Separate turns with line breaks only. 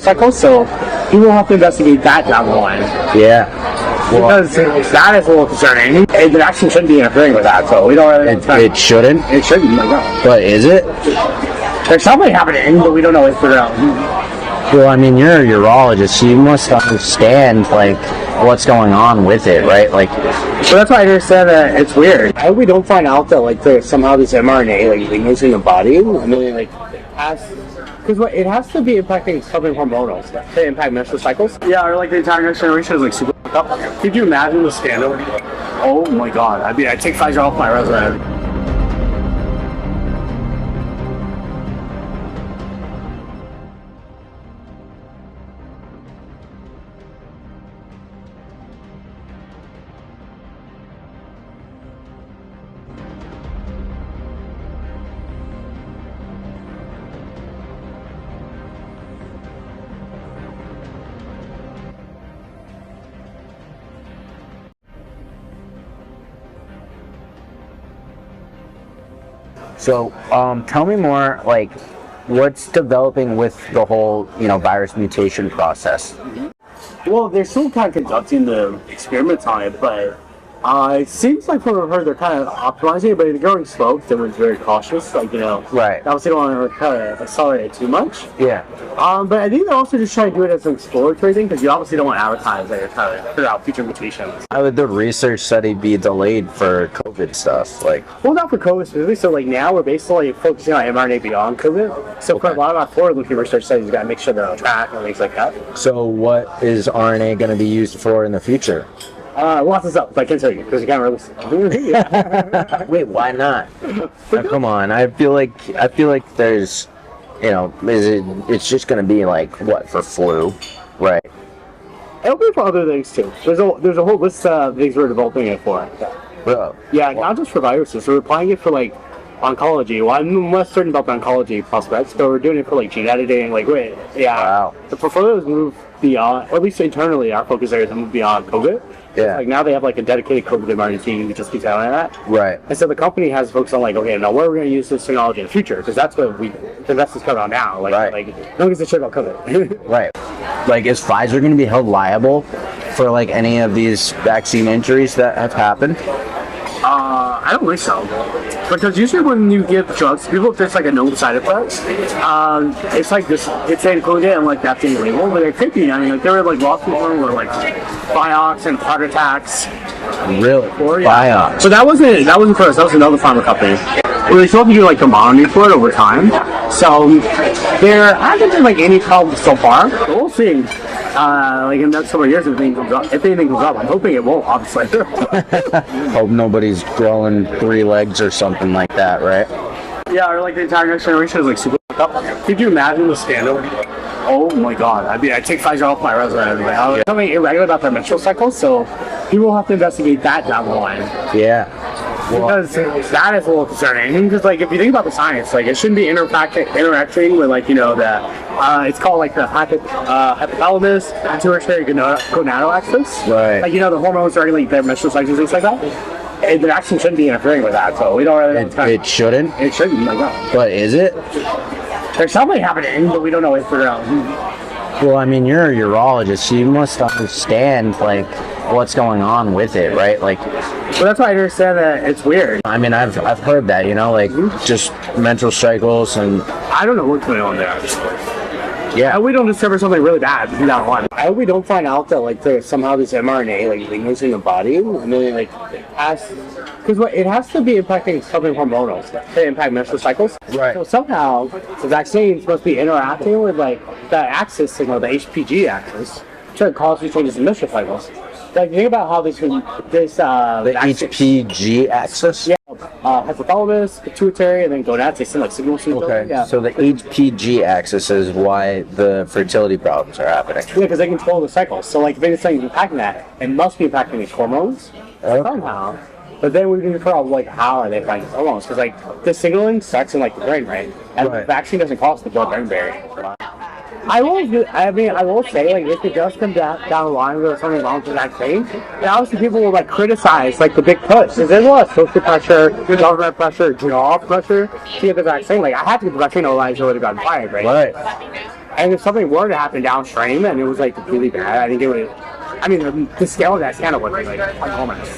cycle, so people have to investigate that down the line.
Yeah. Well,
Because that is a little concerning. The vaccine shouldn't be interfering with that, so we don't really...
it shouldn't?
It shouldn't, no.
But is it?
There's something happening, but we don't know if we're out.
Well, I mean, you're a urologist, so you must understand, like, what's going on with it, right? Like,
So that's why I understand that it's weird. I hope we don't find out that, like, there's somehow this mRNA, like, lingers in the body, and then, like, because it has to be impacting something hormonal to impact menstrual cycles. Yeah, or like the entire next generation is like super up. Could you imagine the scandal? Oh my god. I mean, I take Pfizer off my resume.
so, tell me more, like, what's developing with the whole, virus mutation process?
Well, they're still kind of conducting the experiments on it, but it seems like from what I've heard, they're kind of optimizing it, but they're going slow because everyone's very cautious. Like,
Right.
obviously don't want to kind of accelerate it too much.
Yeah.
But I think they're also just trying to do it as an exploratory thing because you obviously don't want to advertise that you're trying to figure out future mutations.
How would the research study be delayed for COVID stuff? Like,
Well, not for COVID specifically. So, like, now we're basically focusing on mRNA beyond COVID. So, for a lot of our forward-looking research studies, we've got to make sure they're on track and things like that.
so what is RNA going to be used for in the future?
Lots of stuff, but I can't tell you because you can't release it.
Wait, why not? Oh, come on, I feel like there's, it's just going to be like, what, for flu, right?
It'll be for other things too. There's a whole list of things we're developing it for.
Bro.
Yeah, not just for viruses. So we're applying it for like oncology. Well, I'm less certain about the oncology prospects, but we're doing it for like gene editing. Like,
Wow.
The portfolio has moved beyond, or at least internally, our focus areas have moved beyond COVID.
Yeah.
Like now they have like a dedicated COVID mRNA team who just keeps an eye on that.
Right.
And so the company has folks on like, okay, now where are we going to use this technology in the future? Because that's what the investors cover on now. Like,
Right.
no one gives a shit about COVID.
Right. Like, is Pfizer going to be held liable for like any of these vaccine injuries that have happened?
I don't think so. Because usually when you give drugs, people, if there's like a known side effect, it's like this, it's included in like that thing label, but it could be, I mean, like there were like lots of people who were like Biox and heart attacks.
Really? Biox.
So that wasn't for us, that was another pharma company. We're supposed to do like the monitoring for it over time. So there hasn't been like any problems so far. But we'll see. Like in the next several years, if anything comes up, I'm hoping it won't, obviously.
Hope nobody's growing 3 legs or something like that, right?
Yeah, or like the entire next generation is like super up. Could you imagine the scandal? Oh my god. I mean, I take Pfizer off my resume. Like, something irregular about their menstrual cycle, so people have to investigate that down the line.
Yeah.
Because that is a little concerning. Because, like, if you think about the science, like, it shouldn't be interacting with, like, it's called, like, the hypothalamus, pituitary gonadal axis.
Right.
Like, the hormones regulate their menstrual cycles and things like that. And the vaccine shouldn't be interfering with that, so we don't really...
It shouldn't?
It shouldn't, like that.
But is it?
There's something happening, but we don't know if we're out.
Well, I mean, you're a urologist, so you must understand, like, what's going on with it, right? Like,
well, that's why I understand that it's weird.
I mean, I've heard that, like, just menstrual cycles and...
I don't know what's going on there, actually.
Yeah.
I hope we don't discover something really bad from now on. I hope we don't find out that, like, there's somehow this mRNA, like, lingers in the body, and then, like, because it has to be impacting something hormonal to impact menstrual cycles.
Right.
So somehow, the vaccines must be interacting with, like, the axis signal, the HPG axis, to cause these changes in menstrual cycles. Like, think about how the
HPG axis?
Yeah, hypothalamus, pituitary, and then gonads, they send like signals to each other.
Okay,
Yeah.
so the HPG axis is why the fertility problems are happening.
Yeah, because they control the cycles. So, like, if anything's impacting that, it must be impacting these hormones somehow. But then we need to figure out, like, how are they impacting hormones? Because, like, the signaling starts in, like, the brain, right? And the vaccine doesn't cross the blood-brain barrier. I will say, like, if it does come down the line where something wrong with the vaccine, then obviously people will, like, criticize, like, the big push. Because there's a lot of social pressure, government pressure, job pressure to get the vaccine. Like, I had to get the vaccine, otherwise I would have gotten fired, right?
Right.
And if something were to happen downstream and it was like really bad, I think it would. I mean, the scale of that scandal would be like enormous.